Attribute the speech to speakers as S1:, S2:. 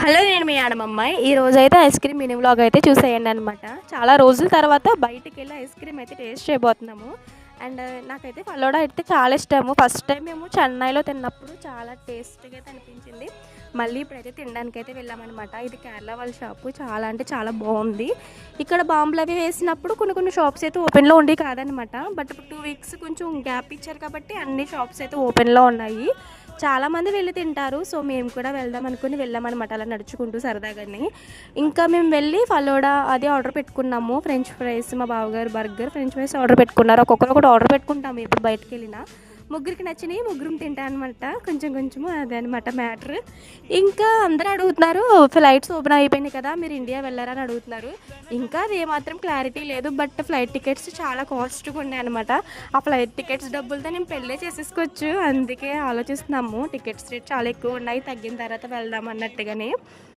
S1: Hello, నేను మీ ఆడమమ్మాయి. ఈరోజైతే ice cream mini vlog అయితే చూసేయండి అనమాట. చాలా రోజుల తర్వాత బయటికెళ్ళి ఐస్ క్రీమ్ అయితే టేస్ట్ చేయబోతున్నాము. అండ్ నాకైతే ఫలోడా అయితే చాలా ఇష్టము. ఫస్ట్ టైం మేము చెన్నైలో తిన్నప్పుడు చాలా టేస్ట్‌గా అయితే అనిపించింది. మళ్ళీ ఇప్పుడైతే తినడానికైతే వెళ్ళామనమాట. ఇది కేరళ వాళ్ళ షాపు. చాలా అంటే చాలా బాగుంది. ఇక్కడ బాంబులవి వేసినప్పుడు కొన్ని కొన్ని షాప్స్ అయితే ఓపెన్‌లో ఉండేవి కాదనమాట. బట్ ఇప్పుడు 2 వీక్స్ కొంచెం గ్యాప్ ఇచ్చారు కాబట్టి అన్ని షాప్స్ అయితే ఓపెన్‌లో ఉన్నాయి. చాలామంది వెళ్ళి తింటారు. సో, మేము కూడా వెళ్దాం అనుకుని వెళ్ళామనమాట అలా నడుచుకుంటూ సరదాగాని. ఇంకా మేము వెళ్ళి ఫలోడా అది ఆర్డర్ పెట్టుకున్నాము. ఫ్రెంచ్ ఫ్రైస్, మా బావగారు బర్గర్, ఫ్రెంచ్ ఫ్రైస్ ఆర్డర్ పెట్టుకున్నారు. ఒక్కొక్కరు ఒకటి ఆర్డర్ పెట్టుకుంటాము ఎప్పుడు బయటికెళ్ళినా. ముగ్గురికి నచ్చినయి ముగ్గురం తింటాం అనమాట. కొంచెం కొంచెము అదే అనమాట మ్యాటర్. ఇంకా అందరూ అడుగుతున్నారు, ఫ్లైట్స్ ఓపెన్ అయిపోయినాయి కదా, మీరు ఇండియా వెళ్ళారా అని అడుగుతున్నారు. ఇంకా అది ఏమాత్రం క్లారిటీ లేదు. బట్ ఫ్లైట్ టికెట్స్ చాలా కాస్ట్‌గా ఉన్నాయన్నమాట. ఆ ఫ్లైట్ టికెట్స్ డబ్బులతో నేను పెళ్ళే చేసేసుకోవచ్చు. అందుకే ఆలోచిస్తున్నాము. టికెట్స్ రేట్ చాలా ఎక్కువ ఉన్నాయి. తగ్గిన తర్వాత వెళ్దాం అన్నట్టుగానే.